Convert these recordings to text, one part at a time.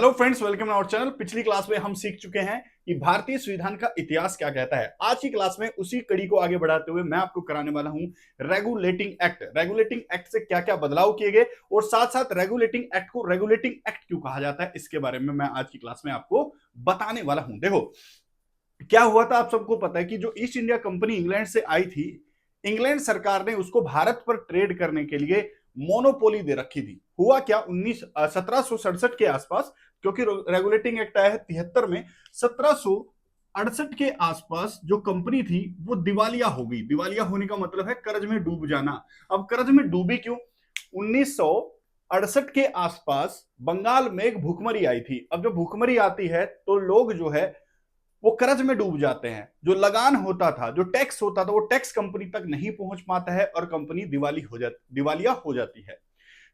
Hello friends, welcome our channel. पिछली class में हम सीख चुके हैं कि भारतीय संविधान का इतिहास क्या कहता है। आज की क्लास में उसी कड़ी को आगे बढ़ाते हुए मैं आपको कराने वाला हूं रेगुलेटिंग एक्ट। रेगुलेटिंग एक्ट से क्या क्या बदलाव किए गए और साथ साथ रेगुलेटिंग एक्ट को रेगुलेटिंग एक्ट क्यों कहा जाता है, इसके बारे में मैं आज की क्लास में आपको बताने वाला हूं। देखो क्या हुआ था, आप सबको पता है कि जो ईस्ट इंडिया कंपनी इंग्लैंड से आई थी, इंग्लैंड सरकार ने उसको भारत पर ट्रेड करने के लिए मोनोपोली दे रखी थी। हुआ क्या, 1767 के आसपास, क्योंकि रेगुलेटिंग एक्ट आया है 73 में, 1768 के आसपास जो कंपनी थी वो दिवालिया हो गई। दिवालिया होने का मतलब है कर्ज में डूब जाना। अब कर्ज में डूबी क्यों? 1968 के आसपास बंगाल में एक भूखमरी आई थी। अब जब भूखमरी आती है तो लोग जो है वो कर्ज में डूब जाते हैं। जो लगान होता था, जो टैक्स होता था, वो टैक्स कंपनी तक नहीं पहुंच पाता है और कंपनी दिवालिया हो जाती है।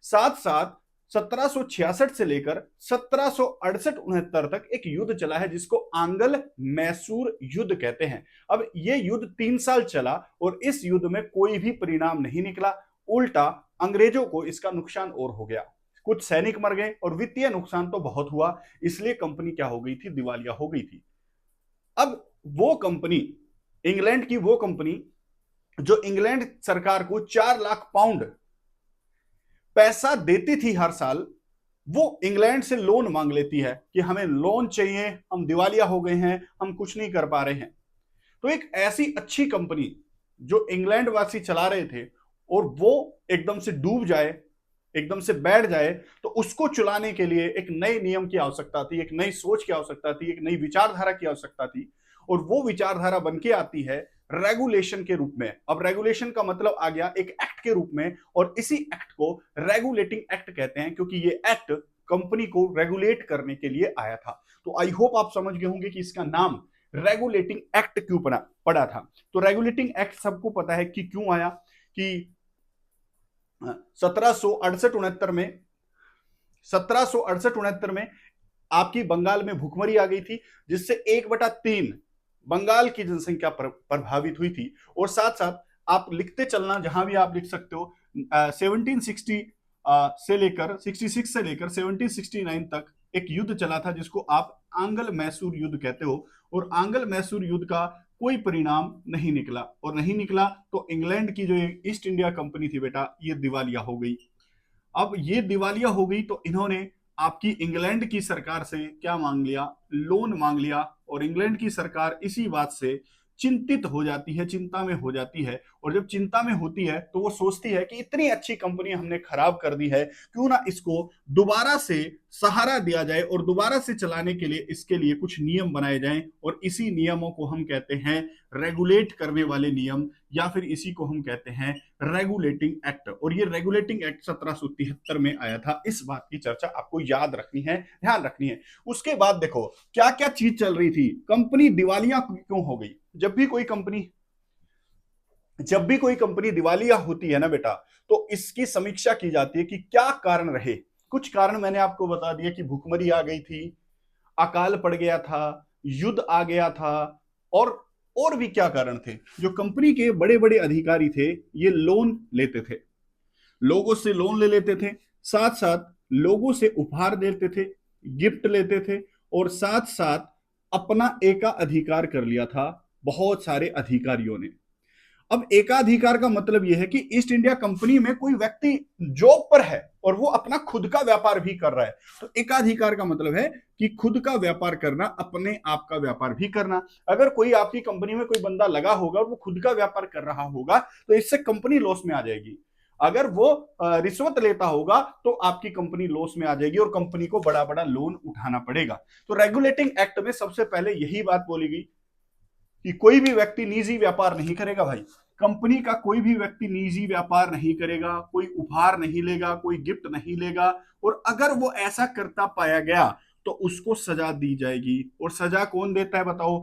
साथ साथ 1766 से लेकर 1768-69 तक एक युद्ध चला है जिसको आंगल मैसूर युद्ध कहते हैं। अब ये युद्ध 3 साल चला और इस युद्ध में कोई भी परिणाम नहीं निकला, उल्टा अंग्रेजों को इसका नुकसान और हो गया। कुछ सैनिक मर गए और वित्तीय नुकसान तो बहुत हुआ, इसलिए कंपनी क्या हो गई थी, दिवालिया हो गई थी। अब वो कंपनी, इंग्लैंड की वो कंपनी जो इंग्लैंड सरकार को 4 लाख पाउंड पैसा देती थी हर साल, वो इंग्लैंड से लोन मांग लेती है कि हमें लोन चाहिए, हम दिवालिया हो गए हैं, हम कुछ नहीं कर पा रहे हैं। तो एक ऐसी अच्छी कंपनी जो इंग्लैंड वासी चला रहे थे और वो एकदम से डूब जाए, एकदम से बैठ जाए, तो उसको चलाने के लिए एक नए नियम की आवश्यकता थी, एक नई सोच की आवश्यकता थी, एक नई विचारधारा की आवश्यकता थी। और वो विचारधारा बन के आती है रेगुलेशन के रूप में। अब रेगुलेशन का मतलब आ गया एक एक्ट के रूप में, और इसी एक्ट को रेगुलेटिंग एक्ट कहते हैं क्योंकि ये एक्ट कंपनी को रेगुलेट करने के लिए आया था। तो आई होप आप समझ गए होंगे कि इसका नाम रेगुलेटिंग एक्ट क्यों पड़ा था। तो रेगुलेटिंग एक्ट सबको पता है कि क्यों आया, कि 1768-69 में 1768-69 में आपकी बंगाल में भूखमरी आ गई थी, जिससे 1/3 बंगाल की जनसंख्या प्रभावित हुई थी। और साथ साथ आप लिखते चलना, जहां भी आप लिख सकते हो, 1760 से लेकर 66 से लेकर 1769 तक एक युद्ध चला था जिसको आप आंगल मैसूर युद्ध कहते हो। और आंगल मैसूर युद्ध का कोई परिणाम नहीं निकला, और नहीं निकला तो इंग्लैंड की जो ईस्ट इंडिया कंपनी थी बेटा, ये दिवालिया हो गई। अब ये दिवालिया हो गई तो इन्होंने आपकी इंग्लैंड की सरकार से क्या मांग लिया, लोन मांग लिया। और इंग्लैंड की सरकार इसी बात से चिंतित हो जाती है, चिंता में हो जाती है। और जब चिंता में होती है तो वो सोचती है कि इतनी अच्छी कंपनी हमने खराब कर दी है, क्यों ना इसको दोबारा से सहारा दिया जाए और दोबारा से चलाने के लिए इसके लिए कुछ नियम बनाए जाएं। और इसी नियमों को हम कहते हैं रेगुलेट करने वाले नियम, या फिर इसी को हम कहते हैं रेगुलेटिंग एक्ट। और ये रेगुलेटिंग एक्ट 1773 में आया था। इस बात की चर्चा आपको याद रखनी है, ध्यान रखनी है। उसके बाद देखो क्या क्या चीज चल रही थी। कंपनी दिवालिया क्यों हो गई? जब भी कोई कंपनी दिवालिया होती है ना बेटा, तो इसकी समीक्षा की जाती है कि क्या कारण रहे। कुछ कारण मैंने आपको बता दिया कि भूखमरी आ गई थी, अकाल पड़ गया था, युद्ध आ गया था, और भी क्या कारण थे। जो कंपनी के बड़े बड़े अधिकारी थे ये लोन लेते थे, लोगों से लोन ले लेते थे, साथ साथ लोगों से उपहार देते थे, गिफ्ट लेते थे, और साथ साथ अपना एकाधिकार कर लिया था बहुत सारे अधिकारियों ने। अब एकाधिकार का मतलब यह है कि ईस्ट इंडिया कंपनी में कोई व्यक्ति जॉब पर है और वो अपना खुद का व्यापार भी कर रहा है। तो एकाधिकार का मतलब है कि खुद का व्यापार करना, अपने आप का व्यापार भी करना। अगर कोई आपकी कंपनी में कोई बंदा लगा होगा और वो खुद का व्यापार कर रहा होगा तो इससे कंपनी लॉस में आ जाएगी। अगर वो रिश्वत लेता होगा तो आपकी कंपनी लॉस में आ जाएगी और कंपनी को बड़ा बड़ा लोन उठाना पड़ेगा। तो रेगुलेटिंग एक्ट में सबसे पहले यही बात बोली गई कि कोई भी व्यक्ति निजी व्यापार नहीं करेगा भाई। कंपनी का कोई भी व्यक्ति निजी व्यापार नहीं करेगा, कोई उपहार नहीं लेगा, कोई गिफ्ट नहीं लेगा। और अगर वो ऐसा करता पाया गया तो उसको सजा दी जाएगी। और सजा कौन देता है बताओ?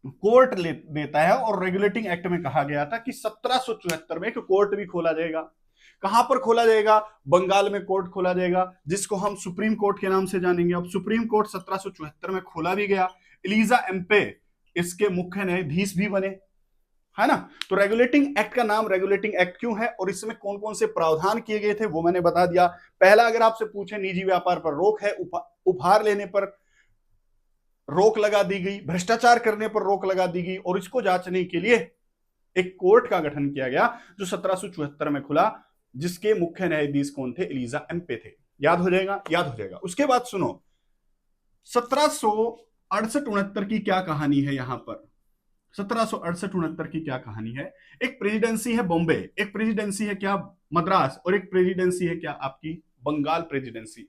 कोर्ट देता है। और रेगुलेटिंग एक्ट में कहा गया था कि 1774 में एक कोर्ट भी खोला जाएगा। कहां पर खोला जाएगा? बंगाल में कोर्ट खोला जाएगा, जिसको हम सुप्रीम कोर्ट के नाम से जानेंगे। अब सुप्रीम कोर्ट 1774 में खोला भी गया। एलिजा एम्पे इसके मुख्य न्यायाधीश भी बने। है ना। तो रेगुलेटिंग एक्ट का नाम रेगुलेटिंग एक्ट क्यों है और इसमें कौन कौन से प्रावधान किए गए थे वो मैंने बता दिया। पहला, अगर आपसे पूछे निजी व्यापार पर रोक है, उपहार लेने पर रोक लगा दी गई, भ्रष्टाचार करने पर रोक लगा दी गई, और इसको जांचने के लिए एक कोर्ट का गठन किया गया जो 1774 में खुला, जिसके मुख्य न्यायाधीश कौन थे? एलिजा एम्पे थे। याद हो जाएगा, याद हो जाएगा। उसके बाद सुनो, 1768-69 की क्या कहानी है यहां पर? 1768-69 की क्या कहानी है? एक प्रेसिडेंसी है बॉम्बे, एक प्रेसिडेंसी है क्या मद्रास, और एक प्रेसिडेंसी है क्या आपकी बंगाल प्रेसिडेंसी।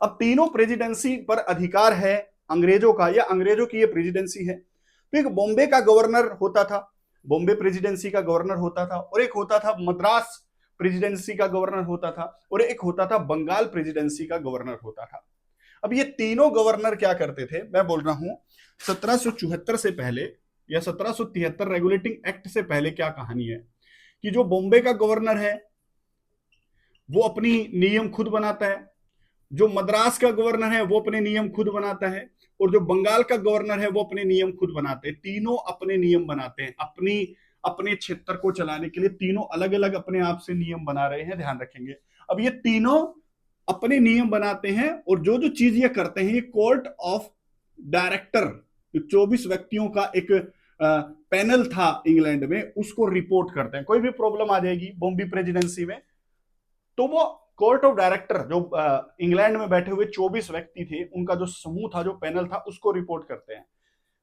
अब तीनों प्रेसिडेंसी पर अधिकार है अंग्रेजों का, या अंग्रेजों की ये प्रेसिडेंसी है। तो एक बॉम्बे का गवर्नर होता था, बॉम्बे प्रेसिडेंसी का गवर्नर होता था, और एक होता था मद्रास प्रेसिडेंसी का गवर्नर होता था, और एक होता था बंगाल प्रेसिडेंसी का गवर्नर होता था। अब ये तीनों गवर्नर क्या करते थे? मैं बोल रहा हूं 1774 से पहले या 1773 रेगुलेटिंग एक्ट से पहले क्या कहानी है कि जो बॉम्बे का गवर्नर है वो अपनी नियम खुद बनाता है, जो मद्रास का गवर्नर है वो अपने नियम खुद बनाता है, और जो बंगाल का गवर्नर है वो अपने नियम खुद बनाते हैं। तीनों अपने नियम बनाते हैं, अपने क्षेत्र को चलाने के लिए तीनों अलग अलग अपने आप से नियम बना रहे हैं, ध्यान रखेंगे। अब ये तीनों अपने नियम बनाते हैं, और जो जो चीज ये करते हैं, ये कोर्ट ऑफ डायरेक्टर, 24 व्यक्तियों का एक पैनल था इंग्लैंड में, उसको रिपोर्ट करते हैं। कोई भी प्रॉब्लम आ जाएगी बॉम्बे प्रेसिडेंसी में, तो वो कोर्ट ऑफ डायरेक्टर जो इंग्लैंड में बैठे हुए 24 व्यक्ति थे, उनका जो समूह था, जो पैनल था, उसको रिपोर्ट करते हैं।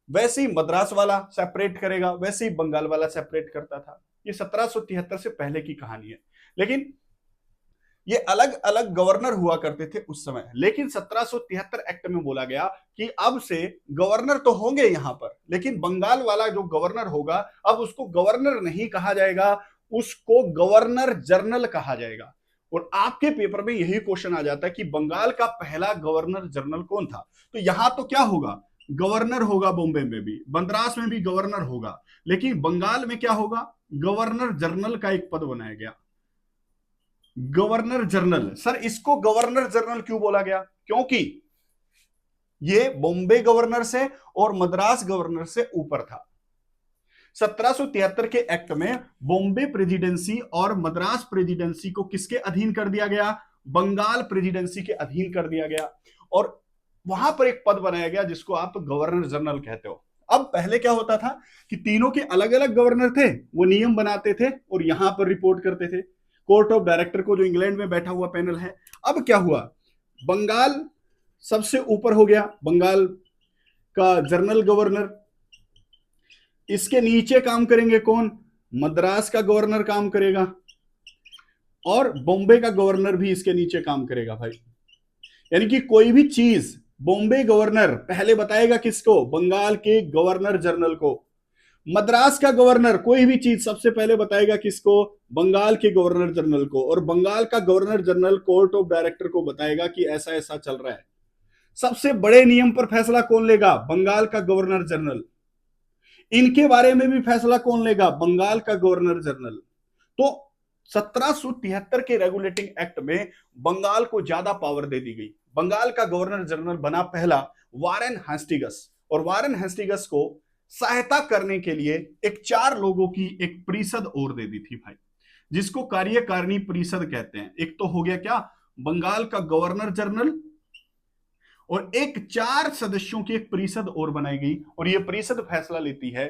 वैसे ही मद्रास वाला सेपरेट करेगा, वैसे ही बंगाल वाला सेपरेट करता था। ये 1773 से पहले की कहानी है, लेकिन ये अलग अलग गवर्नर हुआ करते थे उस समय। लेकिन 1773 एक्ट में बोला गया कि अब से गवर्नर तो होंगे यहां पर, लेकिन बंगाल वाला जो गवर्नर होगा अब उसको गवर्नर नहीं कहा जाएगा, उसको गवर्नर जनरल कहा जाएगा। और आपके पेपर में यही क्वेश्चन आ जाता है कि बंगाल का पहला गवर्नर जनरल कौन था। तो यहां तो क्या होगा? गवर्नर होगा, बॉम्बे में भी, मद्रास में भी गवर्नर होगा, लेकिन बंगाल में क्या होगा? गवर्नर जनरल का एक पद बनाया गया, गवर्नर जनरल। सर इसको गवर्नर जनरल क्यों बोला गया? क्योंकि ये बॉम्बे गवर्नर से और मद्रास गवर्नर से ऊपर था। 1773 के एक्ट में बॉम्बे प्रेसिडेंसी और मद्रास प्रेसिडेंसी को किसके अधीन कर दिया गया? बंगाल प्रेसिडेंसी के अधीन कर दिया गया, और वहां पर एक पद बनाया गया जिसको आप गवर्नर जनरल कहते हो। अब पहले क्या होता था कि तीनों के अलग अलग गवर्नर थे, वो नियम बनाते थे और यहां पर रिपोर्ट करते थे कोर्ट ऑफ डायरेक्टर को, जो इंग्लैंड में बैठा हुआ पैनल है। अब क्या हुआ? बंगाल सबसे ऊपर हो गया, बंगाल का जनरल गवर्नर। इसके नीचे काम करेंगे कौन? मद्रास का गवर्नर काम करेगा, और बॉम्बे का गवर्नर भी इसके नीचे काम करेगा भाई। यानी कि कोई भी चीज बॉम्बे गवर्नर पहले बताएगा किसको? बंगाल के गवर्नर जनरल को। मद्रास का गवर्नर कोई भी चीज सबसे पहले बताएगा किसको? बंगाल के गवर्नर जनरल को। और बंगाल का governor general court of director को बताएगा कि ऐसा ऐसा चल रहा है। सबसे बड़े नियम पर फैसला कौन लेगा? बंगाल का गवर्नर जनरल। इनके बारे में भी फैसला कौन लेगा? बंगाल का गवर्नर जनरल। तो 1773 के रेगुलेटिंग एक्ट में बंगाल को ज्यादा पावर दे दी गई। बंगाल का गवर्नर जनरल बना पहला वारेन हेस्टिंग्स, और वारेन हेस्टिंग्स को सहायता करने के लिए एक 4 लोगों की एक परिषद और दे दी थी भाई, जिसको कार्यकारिणी परिषद कहते हैं। एक तो हो गया क्या? बंगाल का गवर्नर जनरल, और एक 4 सदस्यों की एक परिषद और बनाई गई, और यह परिषद फैसला लेती है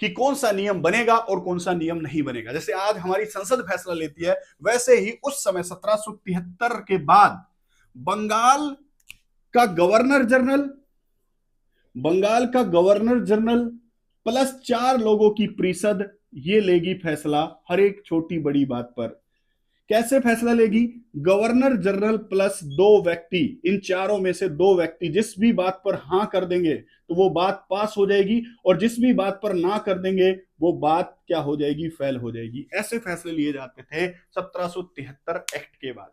कि कौन सा नियम बनेगा और कौन सा नियम नहीं बनेगा। जैसे आज हमारी संसद फैसला लेती है, वैसे ही उस समय 1773 के बाद बंगाल का गवर्नर जनरल, बंगाल का गवर्नर जनरल प्लस 4 लोगों की परिषद, ये लेगी फैसला हर एक छोटी बड़ी बात पर। कैसे फैसला लेगी? गवर्नर जनरल प्लस 2 व्यक्ति, इन चारों में से 2 व्यक्ति जिस भी बात पर हां कर देंगे तो वो बात पास हो जाएगी, और जिस भी बात पर ना कर देंगे वो बात क्या हो जाएगी? फेल हो जाएगी। ऐसे फैसले लिए जाते थे 1773 एक्ट के बाद।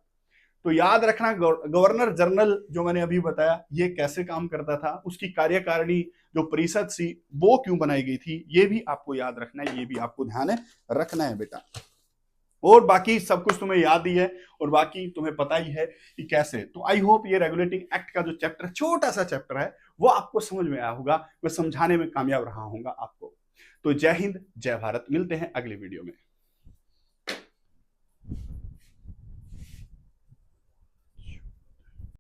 तो याद रखना, गवर्नर जनरल जो मैंने अभी बताया ये कैसे काम करता था, उसकी कार्यकारिणी जो परिषद थी वो क्यों बनाई गई थी, ये भी आपको याद रखना है, ये भी आपको ध्यान रखना है बेटा। और बाकी सब कुछ तुम्हें याद ही है, और बाकी तुम्हें पता ही है कि कैसे। तो आई होप ये रेगुलेटिंग एक्ट का जो चैप्टर, छोटा सा चैप्टर है, वो आपको समझ में आया होगा, मैं समझाने में कामयाब रहा हूंगा आपको। तो जय हिंद, जय भारत, मिलते हैं अगली वीडियो में।